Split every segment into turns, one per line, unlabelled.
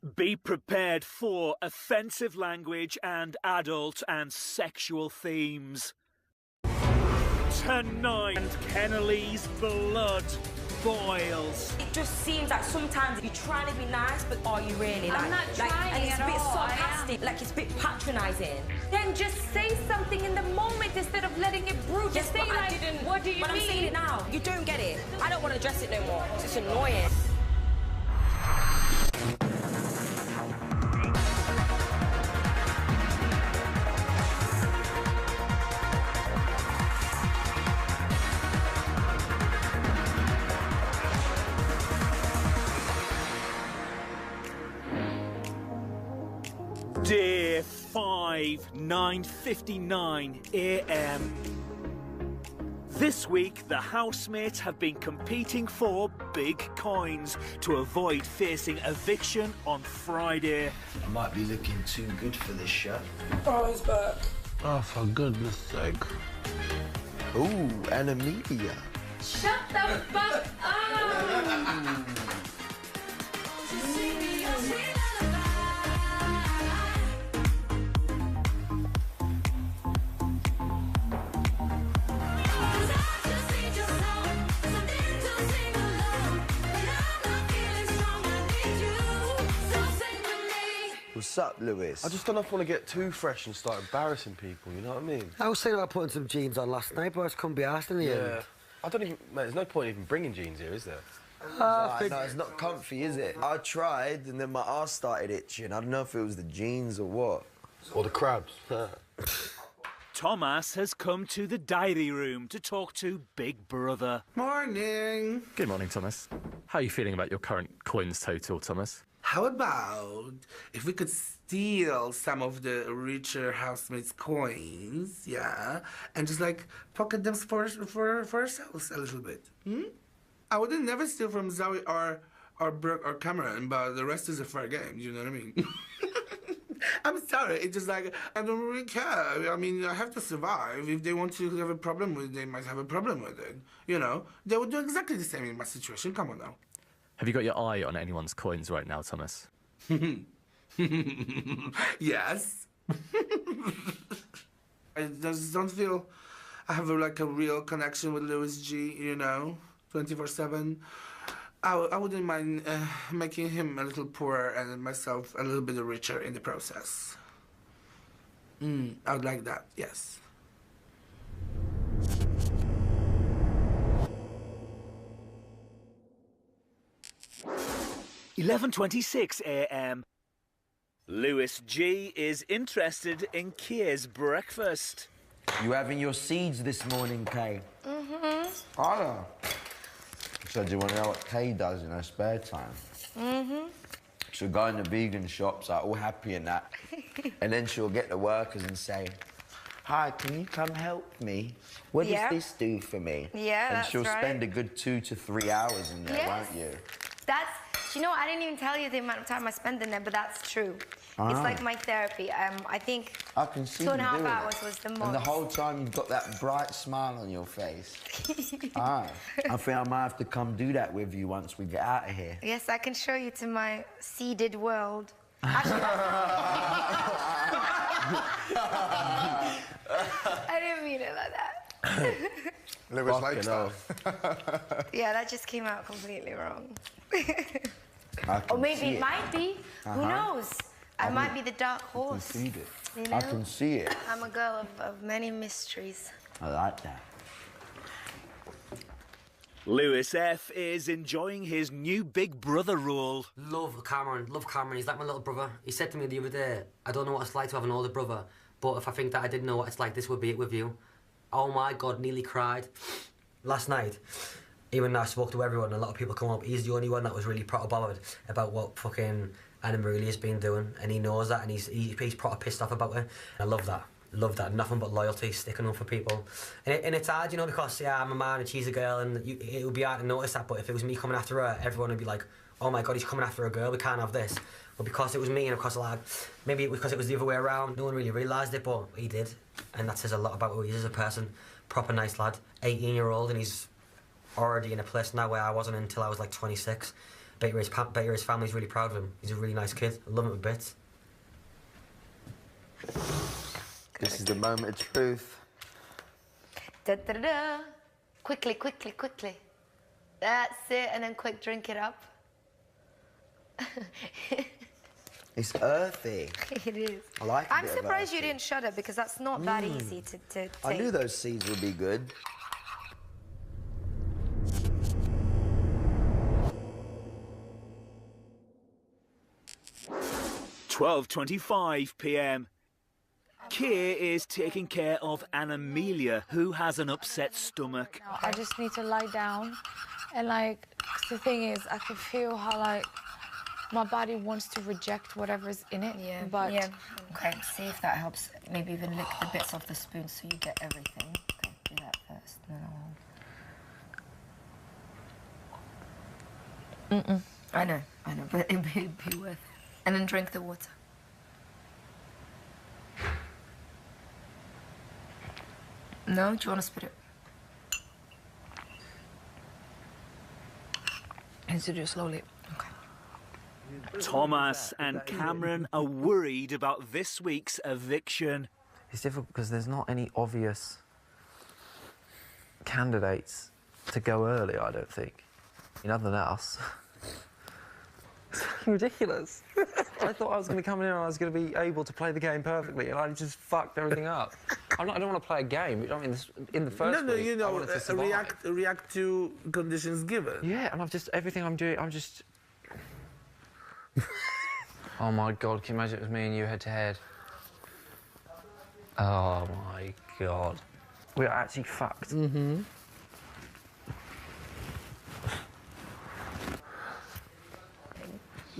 Be prepared for offensive language and adult and sexual themes. Tonight, Kennelly's blood boils.
It just seems like sometimes you're trying to be nice, but are you really?
I'm not trying
and it's
at
a bit
all.
sarcastic, like it's a bit patronising.
Then just say something in the moment instead of letting it brew.
Yes,
Just say
but I
like,
didn't.
what do you
but
mean?
I'm saying it now. You don't get it. I don't want to address it no more. It's just annoying.
Day-05, 9:59 a.m. This week, the housemates have been competing for big coins to avoid facing eviction on Friday.
I might be looking too good for this show.
Oh, he's back.
Oh, for goodness sake.
Ooh, and Amelia.
Shut the fuck up!
What's up, Lewis?
I just don't know if I want to get too fresh and start embarrassing people, you know what I mean?
I was thinking about putting some jeans on last night, but I just couldn't be arsed in the end.
I don't even... Mate, there's no point even bringing jeans here, is there?
No, it's not comfy, is it? I tried, and then my arse started itching. I don't know if it was the jeans or what.
Or the crabs.
Thomas has come to the diary room to talk to Big Brother.
Morning.
Good morning, Thomas. How are you feeling about your current coins total, Thomas?
How about if we could steal some of the richer housemates' coins, yeah, and just like pocket them for ourselves a little bit? I would never steal from Zoe or Brooke or Cameron, but the rest is a fair game. You know what I mean? I'm sorry. It's just like I don't really care. I mean, I have to survive. If they want to have a problem with it, they might have a problem with it. You know, they would do exactly the same in my situation. Come on now.
Have you got your eye on anyone's coins right now, Thomas?
Yes. I just don't feel I have like a real connection with Louis G, you know, 24/7. I wouldn't mind making him a little poorer and myself a little bit richer in the process. I would like that, yes.
(11:26 a.m.) Louis G is interested in Kay's breakfast.
You having your seeds this morning, Kay? Oh. So do you want to know what Kay does in her spare time? She'll go in the vegan shops, like, all happy and that. And then she'll get the workers and say, "Hi, can you come help me? What does this do for me?"
Yeah,
and
that's
she'll
right.
spend a good 2 to 3 hours in there,
Yes.
won't you?
You know, I didn't even tell you the amount of time I spend in there, but that's true. It's like my therapy. I think
I can see
2.5
you doing
hours
it.
was the most.
And the whole time you've got that bright smile on your face. I think I might have to come do that with you once we get out of here.
Yes, I can show you to my seeded world. Actually, I didn't mean it like that.
Lewis likes that.
Yeah, that just came out completely wrong.
I can
Or maybe
see
it might be. Who knows? I might be the dark horse.
see it.
You know?
I can see it.
I'm a girl of many mysteries.
I like that.
Louis F is enjoying his new Big Brother role.
Love Cameron. He's like my little brother. He said to me the other day, I don't know what it's like to have an older brother, but if I think that I didn't know what it's like, this would be it with you. Oh my God, nearly cried. Last night, even though I spoke to everyone, a lot of people come up, he's the only one that was really proper bothered about what fucking Anna Marilia's been doing, and he knows that, and he's proper pissed off about it. I love that. Love that. Nothing but loyalty, sticking up for people. And it's hard, you know, because, yeah, I'm a man and she's a girl, and it would be hard to notice that, but if it was me coming after her, everyone would be like, oh my God, he's coming after a girl, we can't have this. But because it was me, and because, like, maybe because it was the other way around, no one really realised it, but he did. And that says a lot about who he is as a person. Proper nice lad, 18-year-old, and he's already in a place now where I wasn't until I was like 26. Bet you his family's really proud of him. He's a really nice kid. I love him a bit.
This is the moment of truth.
Da da da. Quickly, quickly, quickly. That's it, and then quick, drink it up.
It's earthy.
It is.
I like it.
I'm surprised you didn't shudder because that's not that easy to take.
I knew those seeds would be good.
£12:25 p.m. Keir is taking care of Anna Amelia, who has an upset stomach.
I just need to lie down, and like, 'cause the thing is, I can feel how like my body wants to reject whatever's in it.
Yeah.
But
yeah. Okay. See if that helps. Maybe even lick the bits off the spoon so you get everything. Okay. Do that first. No. I know, but it'd be worth it. And then drink the water. No? Do you want to spit it?
I need to do it slowly.
Okay.
Thomas and Cameron are worried about this week's eviction.
It's difficult because there's not any obvious candidates to go early, I don't think. Nothing else. It's fucking ridiculous. I thought I was going to come in here and I was going to be able to play the game perfectly, and I just fucked everything up. I don't want to play a game. I mean, in the first
No,
week,
you
I
know,
wanted to survive.
react to conditions given.
Yeah, and everything I'm doing, I'm just... Oh, my God, can you imagine it was me and you head-to-head? Oh, my God. We're actually fucked.
Mm-hmm.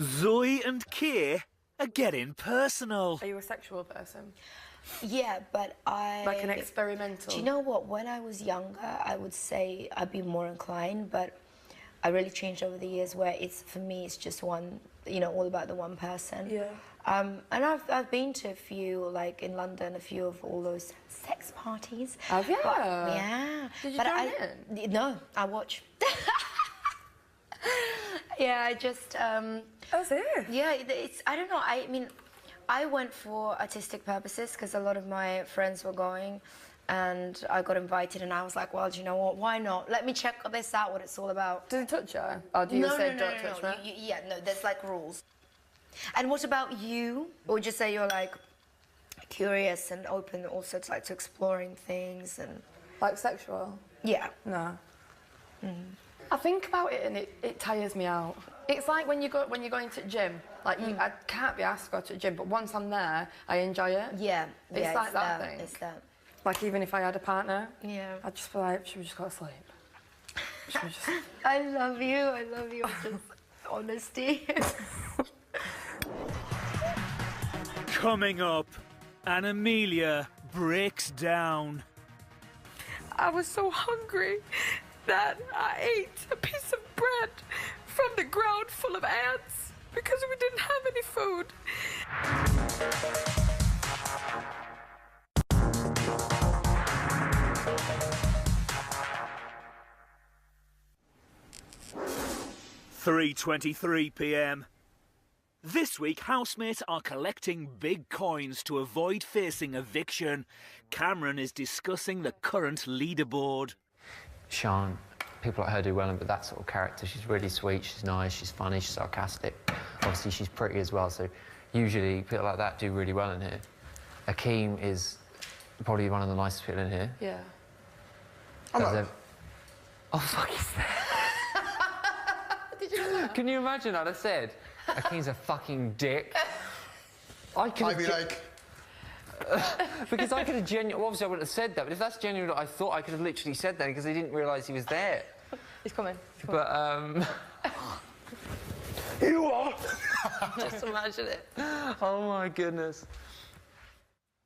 Zoe and Keir are getting personal.
Are you a sexual person?
Yeah, but
Like an experimental?
Do you know what? When I was younger, I would say I'd be more inclined, but I really changed over the years where for me, it's just one, all about the one person.
Yeah.
And I've been to a few, like in London, a few of all those sex parties.
Have you?
Yeah.
Did you
but
join in?
No, I watch. Yeah, I just...
That's it?
Yeah, I don't know, I mean, I went for artistic purposes because a lot of my friends were going and I got invited and I was like, well, do you know what, why not? Let me check this out, what it's all about.
Did you touch her? Or do you say don't touch me?
Yeah, no, there's like rules. And what about you? Or would you say you're like curious and open also to like to exploring things and...
Like sexual?
Yeah.
No. I think about it and it tires me out. It's like when you're going to the gym. Like I can't be asked to go to the gym, but once I'm there, I enjoy it.
Yeah.
It's like that thing.
It's that.
Like even if I had a partner,
yeah,
I'd just be like, should we just go to sleep? Should we just...
I love you. Just honesty.
Coming up, Anna Amelia breaks down.
I was so hungry that I ate a piece of bread from the ground full of ants because we didn't have any food.
£3:23 p.m. This week, housemates are collecting big coins to avoid facing eviction. Cameron is discussing the current leaderboard.
Sian, people like her do well in, but that sort of character, she's really sweet, she's nice, she's funny, she's sarcastic. Obviously, she's pretty as well, so usually people like that do really well in here. Akeem is probably one of the nicest people in here.
Yeah.
Oh, fuck, he's there.
Did you know that?
Can you imagine I'd have said, Akeem's a fucking dick? I'd be like... because I could have genuinely... Well, obviously, I wouldn't have said that, but if that's genuinely what I thought, I could have literally said that because they didn't realise he was there.
He's coming.
But, You are! Just imagine it. Oh, my goodness.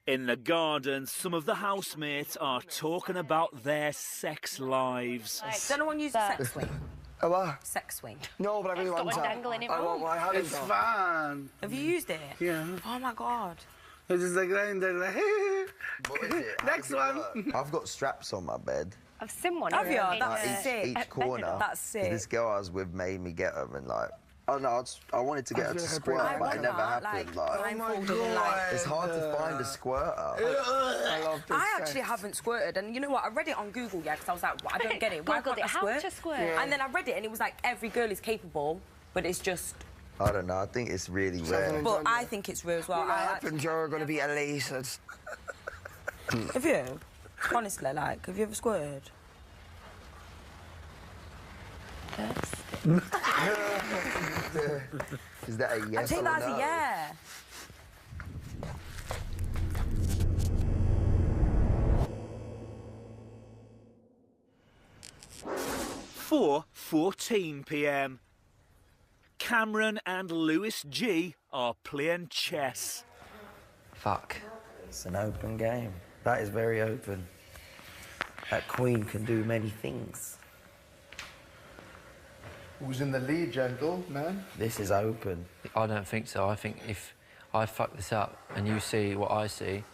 In the garden, some of the housemates are talking about their sex lives.
Does anyone use a sex swing?
Oh, what?
Sex swing.
No, but I really want to.
Dangling it
I want my hand
It's fun.
Have you used it?
Yeah.
Oh my God.
It's just like lying there, like,
What is it?
next one.
I've got straps on my bed.
I've seen one.
Have you?
Yeah.
That's sick.
Each corner.
That's sick.
This girl I was with made me get them and like, oh no, I wanted to get her to squirt, but it never happened. It's hard to find a squirter.
I love this.
I actually haven't squirted, and you know what? I read it on Google, yeah, because I was like, well, I don't get it. Why can't I squirt?
How to squirt?
Yeah. And then I read it, and it was like every girl is capable, but it's just.
I don't know. I think it's really rare.
But I think it's real as well.
What happened? You're going to be elated.
Have you? Honestly, like, have you ever squirted? Yes.
Is that a yes
I take
or
that
no?
as a yeah.
Four 14 p.m. Cameron and Lewis G are playing chess.
Fuck. It's an open game. That is very open. That queen can do many things.
Who's in the lead, gentleman?
This is open.
I don't think so. I think if I fuck this up and you see what I see,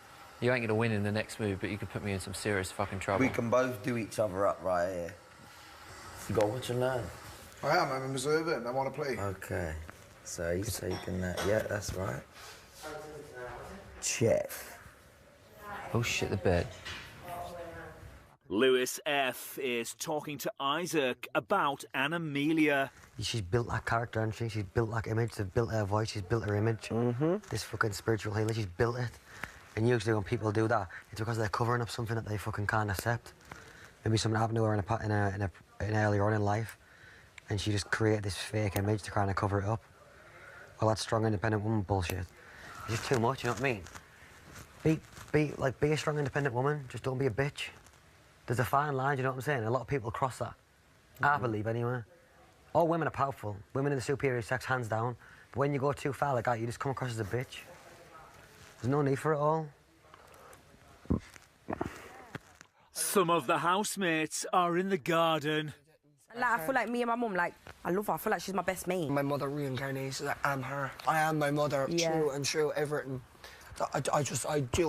you ain't gonna win in the next move, but you could put me in some serious fucking trouble.
We can both do each other up right here.
You got what you learn.
I am. I'm a observant. I want to play.
Okay. So he's taking that. Yeah, that's right. Check.
Oh shit, the bed.
Lewis F is talking to Isaac about Anna Amelia.
She's built that character, hasn't she? She's built that image. She's built her voice. She's built her image. This fucking spiritual healer, she's built it. And usually when people do that, it's because they're covering up something that they fucking can't accept. Maybe something happened to her in earlier on in life, and she just created this fake image to kind of cover it up. Well, that's strong, independent woman bullshit. It's just too much, you know what I mean? Be a strong, independent woman. Just don't be a bitch. There's a fine line, you know what I'm saying? A lot of people cross that. I believe, anyway. All women are powerful. Women in the superior sex, hands down. But when you go too far like that, you just come across as a bitch. There's no need for it all.
Some of the housemates are in the garden.
Like, I feel like me and my mum, like, I love her. I feel like she's my best mate.
My mother reincarnated. I am her. I am my mother, true and true, everything. I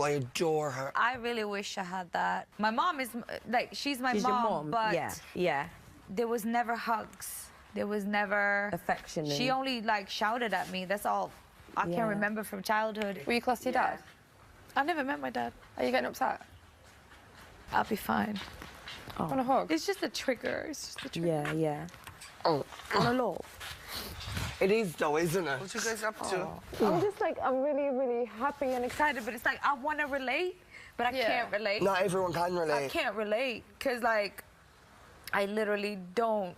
adore her.
I really wish I had that. My mom is, like, she's my mom, but
yeah.
there was never hugs. There was never...
affection.
She only, like, shouted at me. That's all I can remember from childhood.
Were you close to your dad?
I never met my dad.
Are you getting upset?
I'll be fine.
Oh. Want a hug?
It's just a trigger. It's just a trigger.
Yeah, yeah.
Oh.
On a law.
It is, though, isn't it? What you guys up to?
I'm just like, I'm really, really happy and excited, but it's like, I want to relate, but I can't relate.
Not everyone can relate.
I can't relate, because, like, I literally don't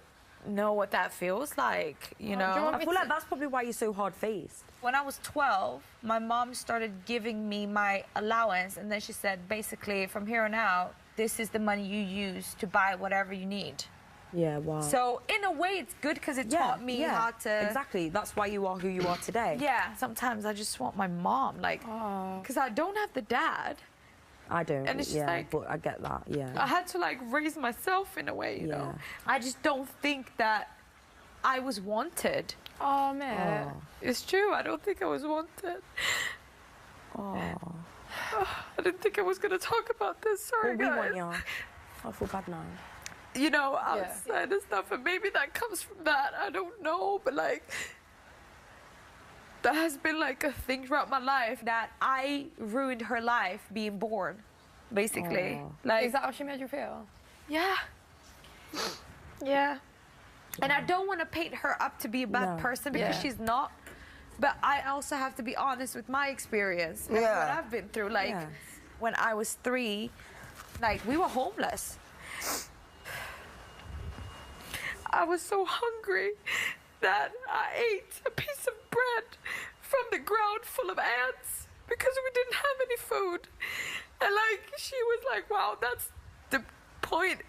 know what that feels like, you know?
I feel like that's probably why you're so hard-faced.
When I was 12, my mom started giving me my allowance, and then she said, basically, from here on out, this is the money you use to buy whatever you need.
Yeah, wow.
So, in a way, it's good because it taught me how to...
Exactly, that's why you are who you are today.
Yeah, sometimes I just want my mom, like... Because I don't have the dad.
I don't,
And it's just like...
but I get that, yeah.
I had to, like, raise myself in a way, you know? I just don't think that I was wanted.
Oh, man.
It's true, I don't think I was wanted. I didn't think I was going to talk about this, sorry,
well,
guys.
We want you. I feel bad now.
You know, outside and stuff, and maybe that comes from that, I don't know, but like, that has been like a thing throughout my life, that I ruined her life being born, basically. Like,
is that how she made you feel?
Yeah. Yeah. And I don't want to paint her up to be a bad person, because she's not, but I also have to be honest with my experience and what I've been through. Like, when I was 3, like, we were homeless. I was so hungry that I ate a piece of bread from the ground full of ants because we didn't have any food. And like, she was like, wow, that's the point,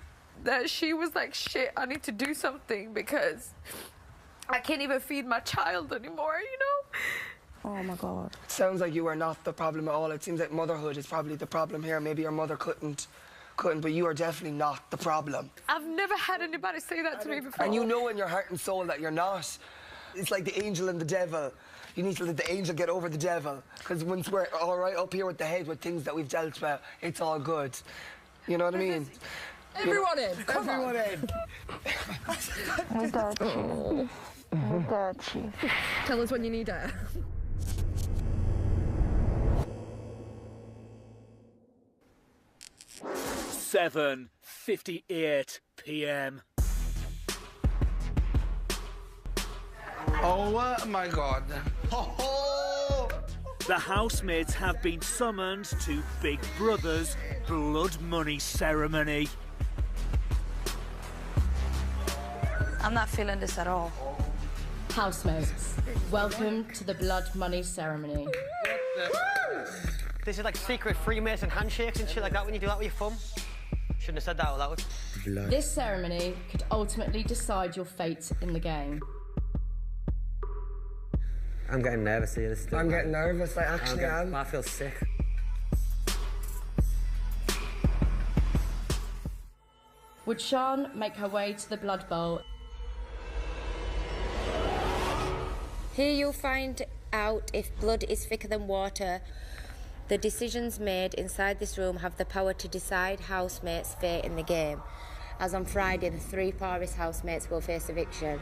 that she was like, shit, I need to do something because I can't even feed my child anymore, you know?
Oh my God.
Sounds like you are not the problem at all. It seems like motherhood is probably the problem here. Maybe your mother couldn't, but you are definitely not the problem.
I've never had anybody say that to me before.
And you know in your heart and soul that you're not.
It's like the angel and the devil. You need to let the angel get over the devil. Because once we're all right up here with the head with things that we've dealt with, it's all good. You know what I mean?
Everyone in. Come
Everyone in.
We got you. We got you.
Tell us when you need air.
(7:58 p.m).
Oh my God.
The housemates have been summoned to Big Brother's blood money ceremony.
I'm not feeling this at all.
Housemates, welcome to the blood money ceremony.
This is like secret Freemason handshakes and shit like that when you do that with your thumb. Shouldn't have said that out loud.
This ceremony could ultimately decide your fate in the game.
I'm getting nervous here.
I'm getting nervous, I actually am.
I feel sick.
Would Sian make her way to the Blood Bowl?
Here you'll find out if blood is thicker than water. The decisions made inside this room have the power to decide housemates' fate in the game. As on Friday, the 3 poorest housemates will face eviction.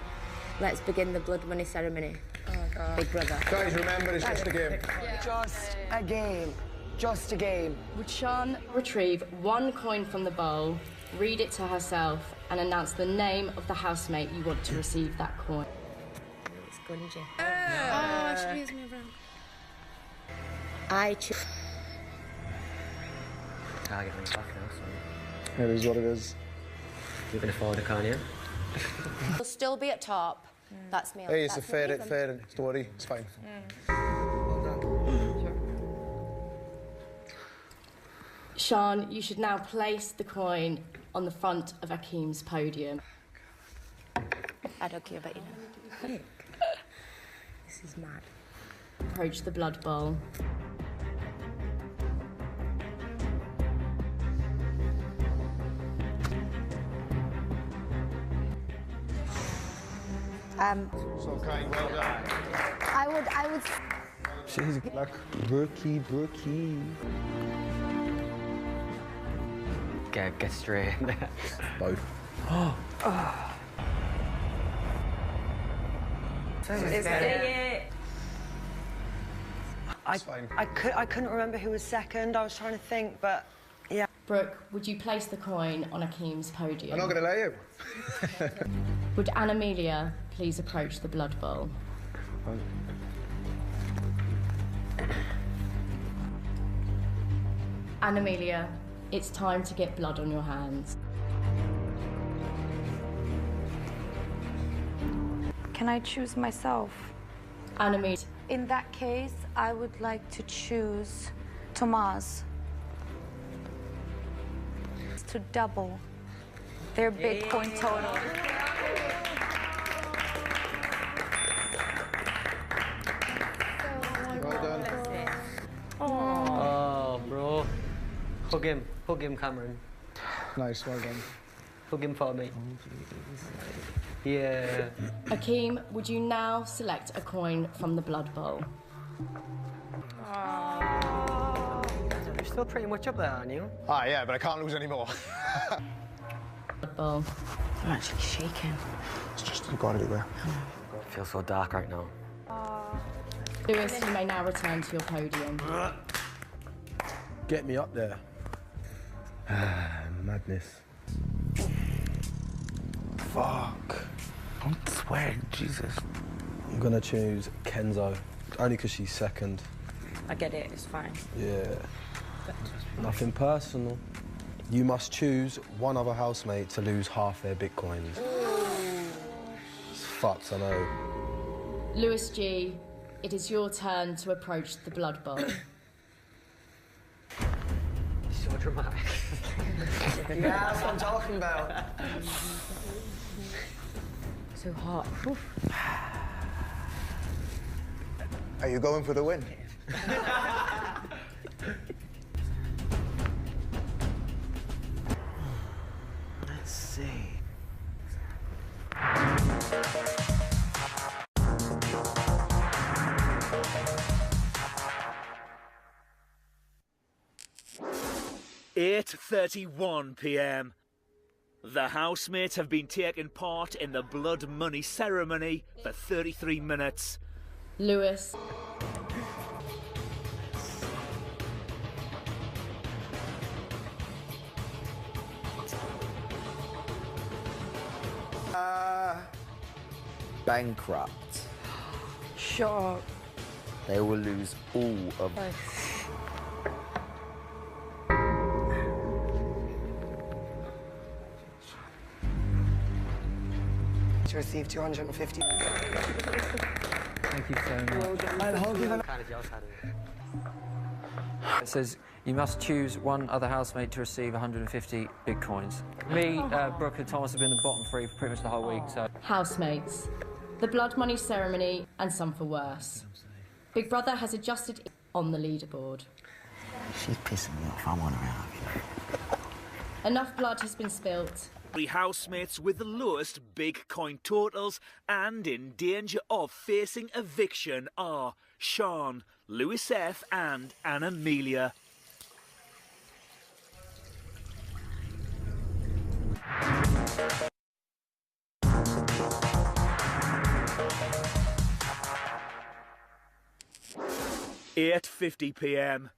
Let's begin the blood money ceremony.
Oh, God.
Big Brother.
Guys, remember, it's just a game.
Just a game. Just a game.
Would Sian retrieve 1 coin from the bowl, read it to herself, and announce the name of the housemate you want to receive that coin?
It's Gunji.
Oh, excuse me, bro.
I choose.
I'll get money back now, so...
It is what it is.
You can afford it, can't you?
We'll still be at top. That's me.
Hey, it's
That's
a fair,
me.
don't worry, it's fine.
Sian, you should now place the coin on the front of Akeem's podium.
I don't care about you now. This is mad.
Approach the blood bowl.
It's okay, well done.
I would.
She's like Brookie.
Get straight in there.
Both.
I couldn't remember who was second. I was trying to think, but yeah.
Brooke, would you place the coin on Akeem's podium?
I'm not going to let you.
Would Anna-Amelia please approach the blood bowl? Anna-Amelia, it's time to get blood on your hands.
Can I choose myself?
Anna-Amelia.
In that case, I would like to choose Tomas. To double their Bitcoin total.
Well done.
Oh, bro. Hug him, Cameron.
Nice, well done.
Hug him for me. Yeah.
Akeem, would you now select a coin from the blood bowl?
You're still pretty much up there, aren't you?
Ah, yeah, but I can't lose anymore.
Blood bowl.
I'm actually shaking.
It's just, you've got to do that.
It feels so dark right now.
Lewis, you may now return to your podium.
Get me up there. Madness.
Fuck. Don't swear, Jesus.
I'm gonna choose Kenzo, only because she's second.
I get it, it's fine.
Yeah. Nothing personal. You must choose one other housemate to lose half their bitcoins. It's fucked, I know.
Lewis G, it is your turn to approach the blood bowl.
So dramatic.
Yeah, that's what I'm talking about.
So hot.
Are you going for the win?
Let's see.
8:31 p.m. The housemates have been taking part in the blood money ceremony for 33 minutes.
Lewis.
Bankrupt.
Shut up.
They will lose all of...
To receive 250.
Thank you so much.
I'll hold you the...
It says you must choose one other housemate to receive 150 bitcoins. Me, Brooke and Thomas have been the bottom three for pretty much the whole week, so...
Housemates. The blood money ceremony and some for worse. Big Brother has adjusted on the leaderboard.
She's pissing me off. I want her out of here.
Enough blood has been spilt.
3 housemates with the lowest big coin totals and in danger of facing eviction are Sean, Lewis F and Anna Amelia. $8:50 p.m.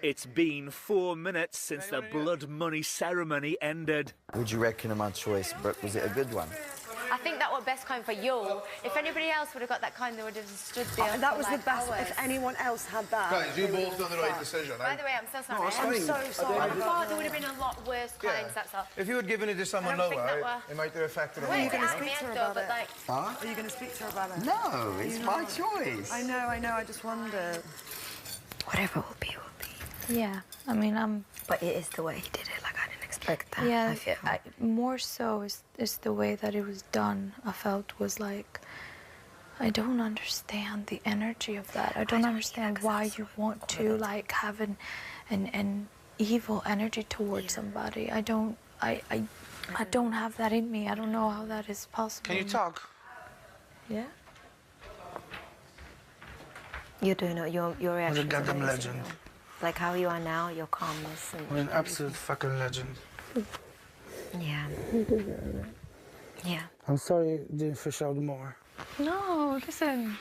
It's been 4 minutes since the blood money ceremony ended.
Would you reckon of my choice, Brooke, was it a good one?
I think that was best coin for you. If anybody else would have got that coin, they would have stood there.
That
for,
was
like,
the best.
hours.
If anyone else had that.
Guys, you both done the right decision.
By the way, I'm so sorry.
No, it's
I'm
fine.
so sorry. I thought there would have been a lot worse coins,
Yeah.
that's all.
If you had given it to someone
I don't think
lower,
that
it might have affected them.
Are you going to
out of
speak
my
to her
head, though,
about
but,
it?
like...
Huh?
Are you going to speak to her about it?
No, it's my choice.
I know. I just wondered.
Whatever will be, will be.
Yeah, I mean,
But it is the way he did it, like I didn't expect that.
yeah,
I feel.
more so is the way that it was done. I felt was like, I don't understand the energy of that. I don't understand why you want to like have an evil energy towards somebody. I don't have that in me. I don't know how that is possible.
Can you talk?
Yeah.
You're doing it. Your
What a
reaction.
goddamn legend.
Like how you are now, your calmness. And
What an absolute fucking legend.
yeah. Yeah.
I'm sorry I didn't fish out more.
No, listen.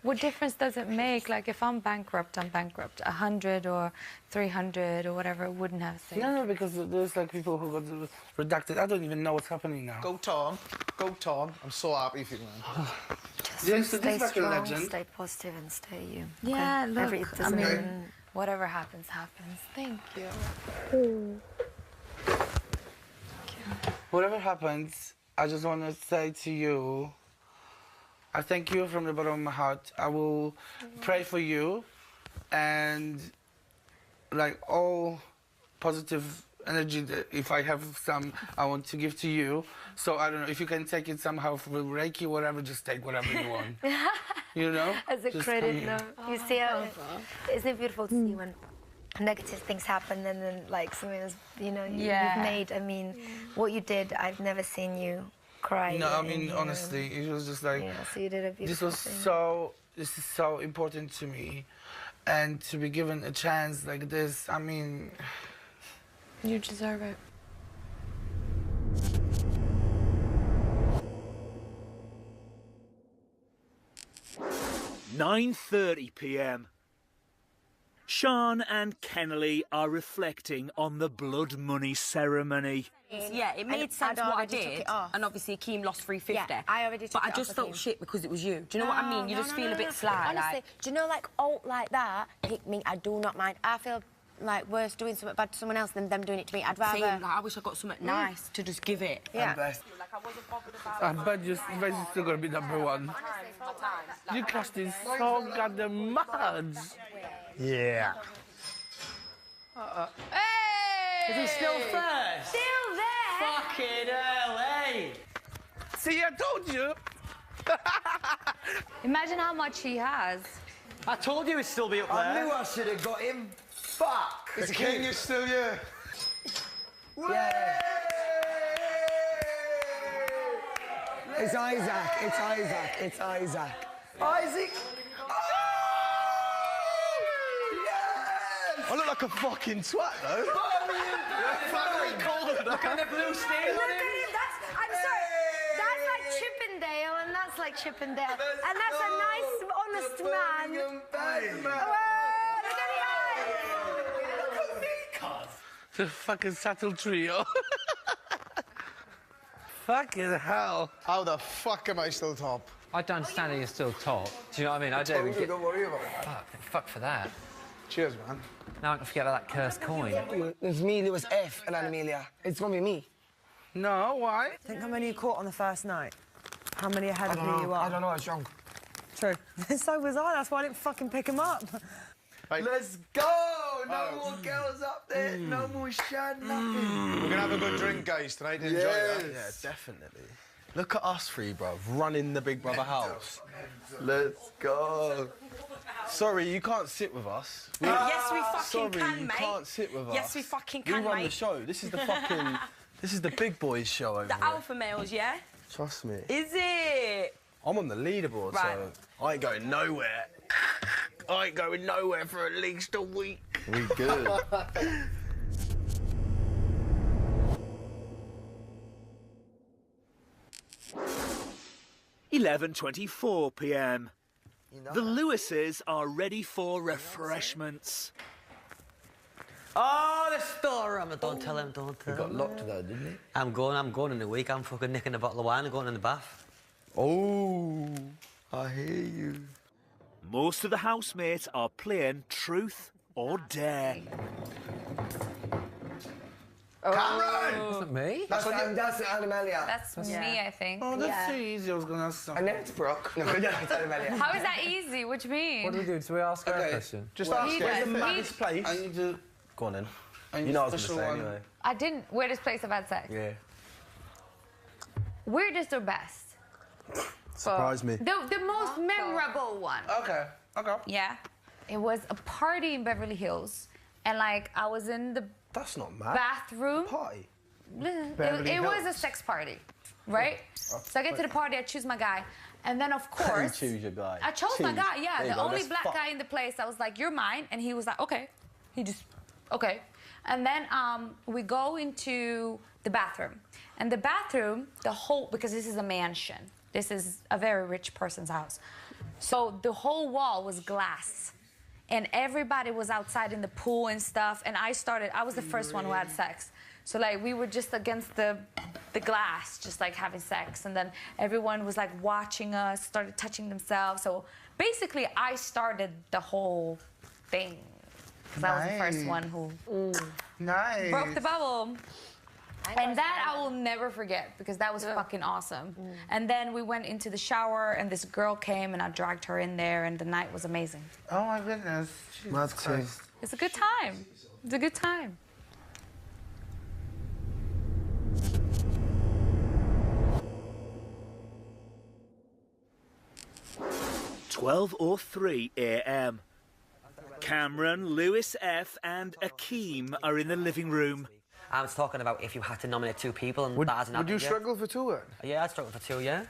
What difference does it make? Like, if I'm bankrupt, I'm bankrupt. 100 or 300 or whatever, it wouldn't have saved.
No, because there's like people who got redacted. I don't even know what's happening now.
Go Tom. Go Tom. I'm so happy for you, man.
Just
stay strong, stay positive, and stay you.
Yeah,
Okay?
look, I mean, whatever happens, happens. Thank you.
Whatever happens, I just want to say to you, I thank you from the bottom of my heart. I will pray for you and like all positive energy that if I have some, I want to give to you. So I don't know, if you can take it somehow for Reiki, whatever, just take whatever you want. You know?
As a
Just
credit,
come
no. You see how isn't it beautiful to see when negative things happen and then like something that's, you know, you've made. I mean, what you did, I've never seen you cry.
No, I mean, honestly, it was just like,
Yeah, so you did a beautiful
this is so important to me. And to be given a chance like this, I mean...
You deserve it.
$9:30 p.m. Sean and Kennelly are reflecting on the blood money ceremony.
Yeah, it made sense what I did, and obviously Akeem lost 350.
Yeah, I already took
But
it
I just
off
felt
Akeem.
shit because it was you. Do you know what I mean? You just feel a bit sly.
Honestly,
like...
do you know, like, like that, hit me, I do not mind. I feel like worse doing something bad to someone else than them doing it to me. I'd rather...
Same, like, I wish I got something nice to just give it.
Yeah.
Like, I wasn't bothered about
I bet you're still gonna be number one. You crushed it so goddamn much.
Yeah.
Hey! Is he still first?
Still there?
Fucking hell, hey!
See, I told you.
Imagine how much he has.
I told you he'd still be up there.
I knew I should have got him. Fuck!
The king is still here.
Yeah. It's Isaac. It's Isaac. It's Isaac.
Isaac!
I look like a fucking twat, though.
Look at the blue stain on him.
I'm sorry. That's like Chippendale, and that's like Chippendale. And that's a nice, honest man.
The fucking subtle trio. Fucking hell.
How the fuck am I still top?
I don't understand how you're still top. Do you know what I mean? I don't even get...
Don't worry about it.
Fuck for that.
Cheers, man.
Now I can forget about that cursed coin.
It's me, Lewis F, and Amelia. It's gonna be me.
No, why?
Think how many you caught on the first night? How many ahead of me you are?
I don't know, I was drunk.
True. So was I, that's why I didn't fucking pick him up.
Right. Let's go! No more girls up there, no more shad, nothing.
We're gonna have a good drink, guys, tonight. Enjoy that.
Yeah, definitely. Look at us three, bruv, running the Big Brother house.
Let's go.
Sorry, you can't sit with us.
Yes, we fucking
Sorry,
can,
you
mate.
can't sit with us.
Yes, we fucking
We
can,
run the
mate.
show. This is the fucking... This is the big boys show over
The
here.
alpha males, yeah?
Trust me.
Is it?
I'm on the leaderboard,
Right.
so I ain't going nowhere. I ain't going nowhere for at least a week.
We good.
11:24 p.m. The Lewises are ready for refreshments.
Oh, the storeroom. Don't tell him, don't tell him.
He got locked though, didn't he?
I'm going in a week. I'm fucking nicking a bottle of wine and going in the bath.
Oh, I hear you.
Most of the housemates are playing Truth or Dare.
Cameron!
Isn't me?
That's Amelia.
That's me, I think.
Oh, that's easy. I was gonna ask.
And then it's Brooke. No, it's Amelia.
How is that easy? What do you mean?
What do we do? Do we ask her a question?
Just
Well,
ask
he
her.
does.
Where's this place?
I need to.
Go on then.
I need
You know what I
a
was going to
special
say
one.
anyway.
I didn't. Weirdest place I've had sex.
Yeah.
Weirdest or best?
Surprise me.
The most memorable one.
Okay. Okay.
Yeah. It was a party in Beverly Hills, and like I was in the
That's not mad.
bathroom.
Party.
It was a sex party, right? So I get to the party, I choose my guy, and then of course
You choose your guy.
I chose my
Choose.
guy. Yeah,
There you
the
go,
only
that's
black
fuck.
guy in the place. I was like, "You're mine," and he was like, "Okay." He just, okay. And then we go into the bathroom, and the bathroom, because this is a mansion. This is a very rich person's house, so the whole wall was glass. And everybody was outside in the pool and stuff. And I was the first one who had sex. So like we were just against the glass, just like having sex. And then everyone was like watching us, started touching themselves. So basically I started the whole thing. Because I was the first one who
Nice.
broke the bubble. And that I will never forget because that was fucking awesome. And then we went into the shower and this girl came and I dragged her in there and the night was amazing.
Oh my goodness. Jesus
Mad
Christ.
It's a good time. It's a good time.
(12:03 a.m. Cameron, Lewis F and Akeem are in the living room.
I was talking about if you had to nominate two people and that hasn't
Would you
happened yet.
struggle for two?
Yeah, I'd struggle for two, yeah.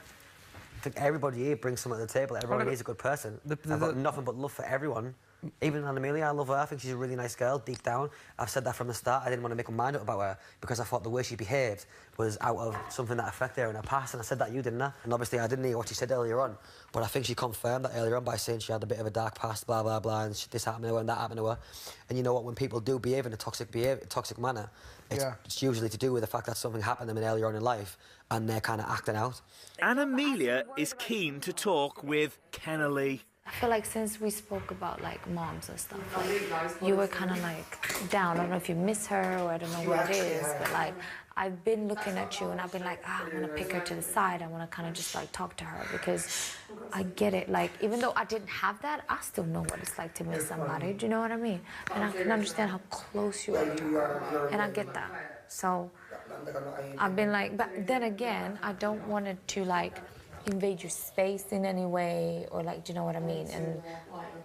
I think everybody here brings something to the table. Everybody is a good person. I've got nothing but love for everyone. Even Amelia, I love her. I think she's a really nice girl, deep down. I've said that from the start. I didn't want to make my mind up about her because I thought the way she behaved was out of something that affected her in her past. And I said that you didn't, And obviously I didn't hear what she said earlier on. But I think she confirmed that earlier on by saying she had a bit of a dark past, blah, blah, blah, and this happened to her and that happened to her. And you know what? When people do behave in a toxic manner, it's usually to do with the fact that something happened to them earlier on in life and they're kind of acting out.
And Amelia is keen to talk with Kennelly.
I feel like since we spoke about like moms and stuff, like you were kind of like down. I don't know if you miss her or I don't know what it is, but like I've been looking at you and I've been like, I want to pick her to the side. I want to kind of just like talk to her because I get it. Like even though I didn't have that, I still know what it's like to miss somebody. Do you know what I mean? And I can understand how close you are to her, and I get that. So I've been like, but then again, I don't want it to like invade your space in any way or like, do you know what I mean? And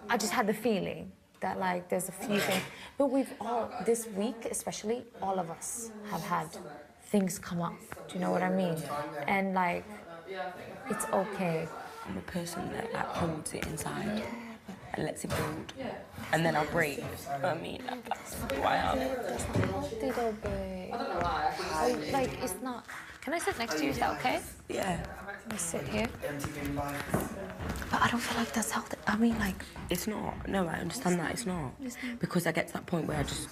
I just had the feeling that like there's a few things, but we've all, this week especially, all of us have had things come up, do you know what I mean? And like, it's okay.
I'm a person that holds it inside. and lets it build. And then I'll breathe. I mean, that's who I am.
That's not healthy though, babe. Like, it's not... Can I sit next to you? Is that okay?
Yeah.
Let me sit here. But I don't feel like that's healthy. I mean, like...
It's not. No, I understand that. It's not.
It's not.
Because I get to that point where I just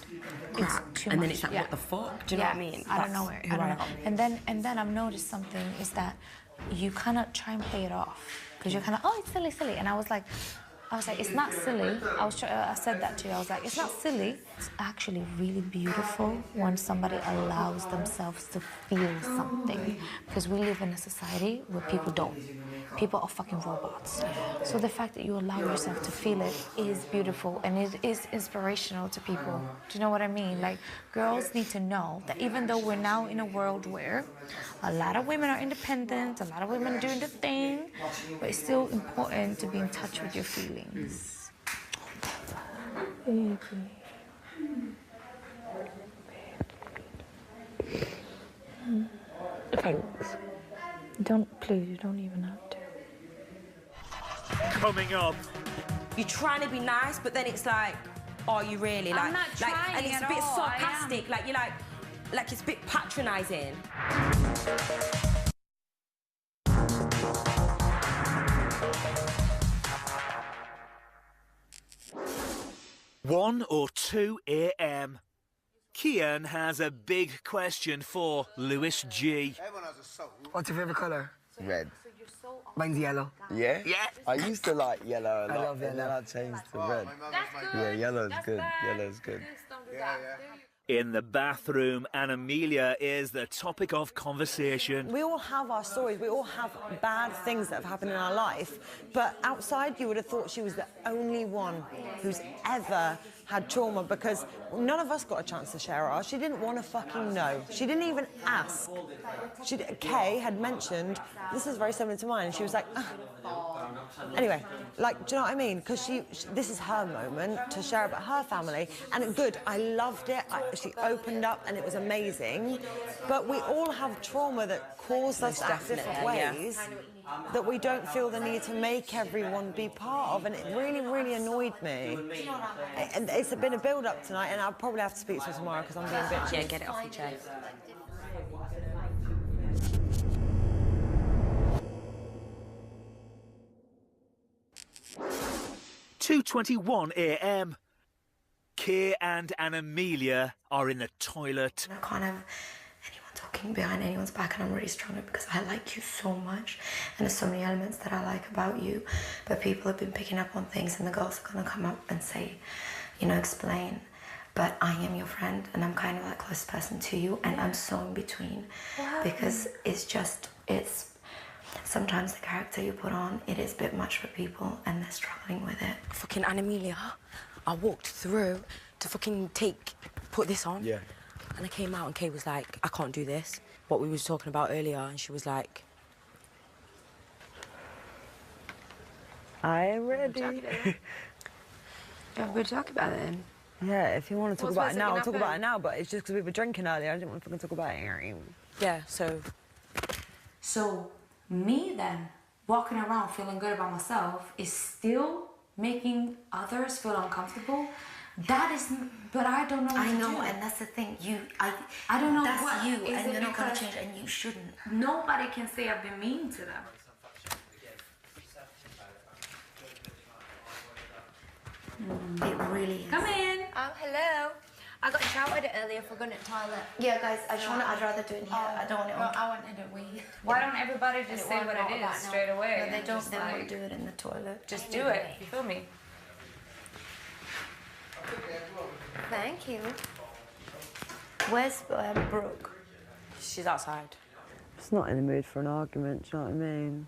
crack. And then it's like, what the fuck? Do you know what I mean?
I don't know where. I don't know. And then I've noticed something is that you kind of try and play it off. Because you're kind of, oh, it's silly, silly. And I was like, it's not silly. I said that to you. I was like, it's not silly. It's actually really beautiful when somebody allows themselves to feel something. Because we live in a society where people don't. People are fucking robots. So the fact that you allow yourself to feel it is beautiful and it is inspirational to people. Do you know what I mean? Like, girls need to know that even though we're now in a world where a lot of women are independent, a lot of women are doing the thing, but it's still important to be in touch with your feelings. Baby. Thanks. Please, you don't even have to.
Coming up.
You're trying to be nice, but then it's like, are you really?
I'm not trying
and it's
at
a bit
all.
sarcastic. Like you're like it's a bit patronising.
One or 2 a.m. Kian has a big question for Lewis G.
What's your favourite colour?
Red.
Mine's yellow.
Yeah?
Yeah.
I used to like yellow a lot.
I love
And then
yellow.
I changed to red. Yeah, yellow's good. Yellow's good.
In the bathroom, and Amelia is the topic of conversation.
We all have our stories. We all have bad things that have happened in our life. But outside, you would have thought she was the only one who's ever had trauma because none of us got a chance to share ours. She didn't want to fucking know. She didn't even ask. Kay had mentioned, this is very similar to mine, and she was like, Anyway, like, do you know what I mean? Because this is her moment to share about her family, and it's good. I loved it. She opened up, and it was amazing. But we all have trauma that caused us to act different ways that we don't feel the need to make everyone be part of, and it really, really annoyed me. And it's been a build-up tonight, and I'll probably have to speak to her tomorrow because I'm being bitchy.
Yeah, get it off your chest.
2:21 a.m. Kay and Amelia are in the toilet.
I can't have anyone talking behind anyone's back, and I'm really struggling because I like you so much and there's so many elements that I like about you, but people have been picking up on things and the girls are going to come up and say, you know, explain. But I am your friend and I'm kind of like close person to you, and I'm so in between because it's sometimes the character you put on, it is a bit much for people and they're struggling with it.
Fucking Amelia, I walked through to fucking put this on.
Yeah.
And I came out and Kay was like, I can't do this. What we was talking about earlier, and she was like,
I am ready.
Yeah, we'll talk about it then.
Yeah, if you want to talk
What's
about it now,
supposed
I'll
to
talk about it
happen?
now, but it's just because we were drinking earlier, I didn't want to fucking talk about it.
yeah, so...
So me then, walking around feeling good about myself is still making others feel uncomfortable. That is, but I don't know what
I
to
know,
do.
and that's the thing.
I don't know
that's
what.
you,
Is
and
it
you're not gonna
because
change, and you shouldn't.
Nobody can say I've been mean to them.
It really is.
Come in.
Hello. I got shouted at earlier for going to the toilet.
Yeah, guys, I'd rather do it here. I don't want it on.
I wanted to wee.
Why don't everybody just say what it is straight away?
No, they
and
don't.
just,
They
like,
won't do it in the toilet.
Just do it. You feel me?
Thank you. Where's Brooke?
She's outside.
It's not in the mood for an argument, do you know what I mean?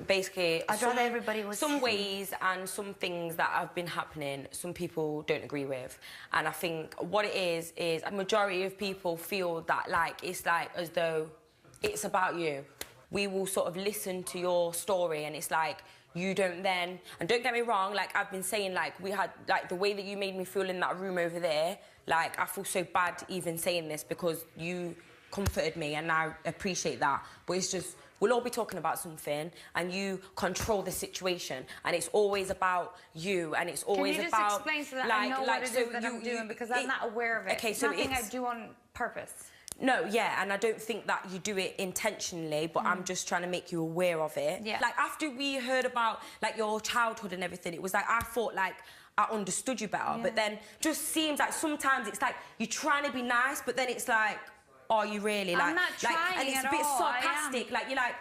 Basically,
I'd rather everybody was...
some ways and some things that have been happening, some people don't agree with. And I think what it is a majority of people feel that, like, it's like as though it's about you. We will sort of listen to your story and it's like, you don't then... And don't get me wrong, like, I've been saying, like, we had... Like, the way that you made me feel in that room over there, like, I feel so bad even saying this because you comforted me and I appreciate that. But it's just... we'll all be talking about something and you control the situation and it's always about you and it's always
Can you
about...
just explain so that I know what it is that I'm doing because I'm not aware of it.
Okay,
it's
so
nothing
it's...
I do on purpose.
No, yeah, and I don't think that you do it intentionally, but I'm just trying to make you aware of it.
Yeah.
Like, after we heard about, like, your childhood and everything, it was like, I thought, like, I understood you better, but then just seems like sometimes it's like you're trying to be nice, but then it's like, are you really? Like,
I'm not trying
and it's
at
a bit
all,
sarcastic, like, you're like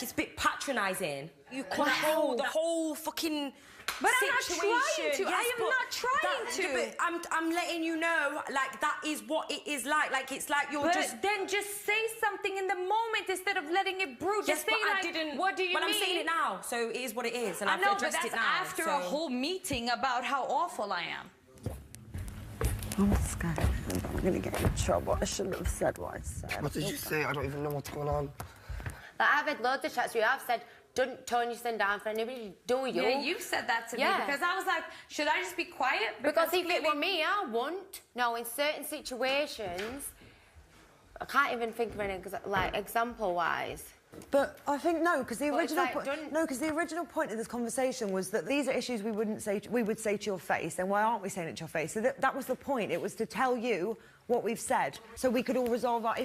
it's a bit patronising. You control the whole fucking...
But I'm not
situation.
trying to.
Yes,
I am not trying to.
But I'm letting you know, like, that is what it is like. Like, it's like you're
but
just...
then just say something in the moment instead of letting it brew.
Yes,
Just say,
but
like,
I didn't...
what do you mean?
But I'm saying it now, so it is what it is, and
I
I've
know, but
addressed
that's
it now.
after a whole meeting about how awful I am.
I'm scared. I'm gonna get in trouble. I shouldn't have said what I said.
What did you say? I don't even know what's going on.
Like, I've had loads of chats where I've said, don't tone your son down for anybody, do you?
Yeah, you've said that to me because I was like, should I just be quiet?
Because if it were me, I wouldn't. No, in certain situations, I can't even think of any, like, example-wise.
But I think no, because the
But it's
original
like,
the original point of this conversation was that these are issues we would say to your face, and why aren't we saying it to your face? So that was the point. It was to tell you what we've said, so we could all resolve our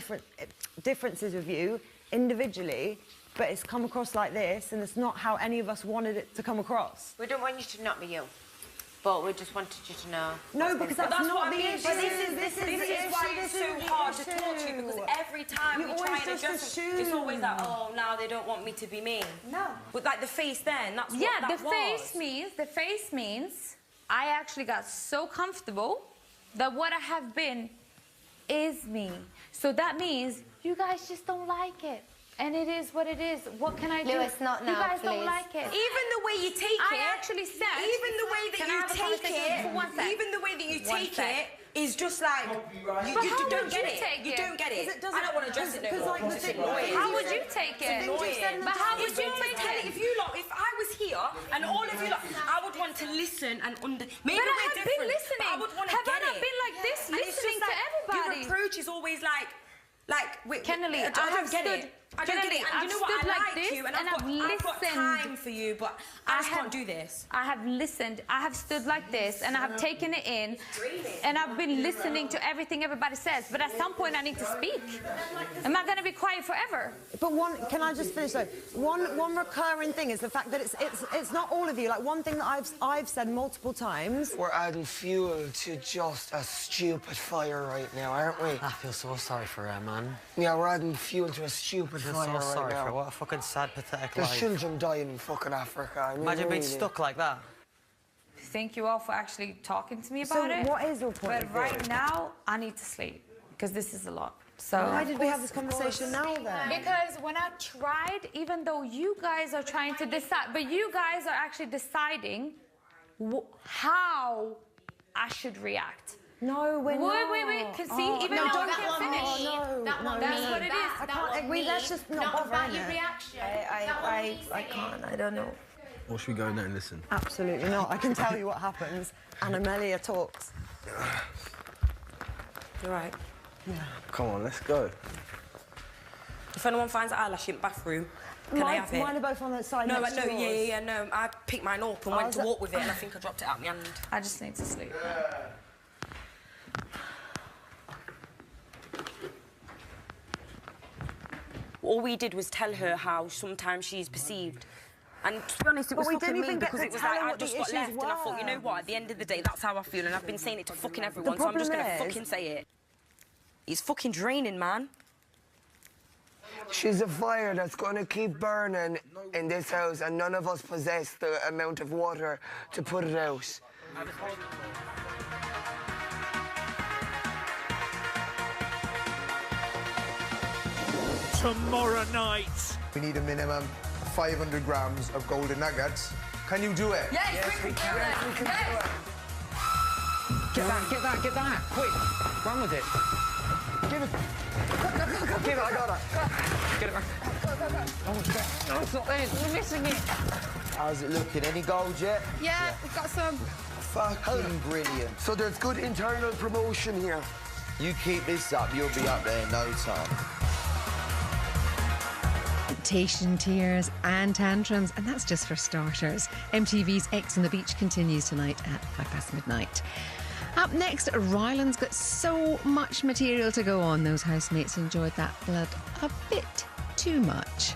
differences with you individually. But it's come across like this, and it's not how any of us wanted it to come across.
We don't want you to not be you, but we just wanted you to know.
No, because that's not
what I
the
mean.
issue.
But this is why it's so hard to talk to you, because every time we try and address it, it's always like, oh, now they don't want me to be me.
No.
But like the face then, that's what
yeah,
that
the face means I actually got so comfortable that what I have been is me. So that means you guys just don't like it. And it is what it is. What can I do?
Lewis, not now,
you guys
please.
don't like it.
Even the way you take it.
I actually said.
Even the way that
Can I
you
have a
take
conversation
it.
for 1 sec?
Even the way that you
One
take
sec.
it is just like you don't get it. You don't get it. I don't want to address it no more. It's annoying.
How would you take it? But how would you take it?
If you lot, if I was here and all of you lot, I would want to listen and maybe
But I
we're
have
different.
been listening.
But I would want to
Have I
get
not
it.
been like this,
And it's
listening
just
to everybody?
Your approach is always like
Kennelly,
I don't get it. I don't get it. And you know what? I like you, and I've got time for you, but I just can't do this.
I have listened. I have stood like this, and I have taken it in, and I've been listening to everything everybody says. But at some point, I need to speak. I'm not going to be quiet forever.
But can I just finish though? One recurring thing is the fact that it's not all of you. Like one thing that I've said multiple times.
We're adding fuel to just a stupid fire right now, aren't we?
I feel so sorry for her, man.
Yeah, we're adding fuel to a stupid
I feel
fire
so
right
sorry
now.
for her. What a fucking sad, pathetic
There's
life.
children dying in fucking Africa. I mean,
Imagine being
really.
stuck like that.
Thank you all for actually talking to me about it.
So what is your point
But
of view?
right now, I need to sleep because this is a lot. So
why did we have this conversation now then?
Because when I tried, even though you guys are trying to decide, but you guys are actually deciding how I should react.
No, we're not.
Wait. Can see, even though I can't finish. That's what it is.
I can't. Let's just not bother.
About your reaction.
I can't. I don't know.
Or should we go in there and listen?
Absolutely not. I can tell you what happens. And Amelia talks.
You're right.
Yeah.
Come on, let's go.
If anyone finds an eyelash in the bathroom, can I have it?
Mine are both on the side
No,
next to yours.
yeah, no. I picked mine up and went to walk with it, and I think I dropped it out my hand.
I just need to sleep.
All we did was tell her how sometimes she's perceived. And to be honest, it was fucking me because it was like I just got left and I thought, you know what, at the end of the day, that's how I feel and I've been saying it to fucking everyone, so I'm just gonna fucking say it. It's fucking draining, man.
She's a fire that's going to keep burning in this house and none of us possess the amount of water to put it out.
Tomorrow night.
We need a minimum 500 grams of golden nuggets. Can you do it?
Yes, we can do it. Yes.
Get that, quick. Run with it.
Give it, I got it.
Get it back. No, it's not there, we're missing it.
How's it looking? Any gold yet?
Yeah, we've got some.
Fucking brilliant.
So there's good internal promotion here.
You keep this up, you'll be up there in no time.
temptation, tears and tantrums, and that's just for starters. MTV's X on the Beach continues tonight at midnight. Up next, Ryland's got so much material to go on. Those housemates enjoyed that blood a bit too much.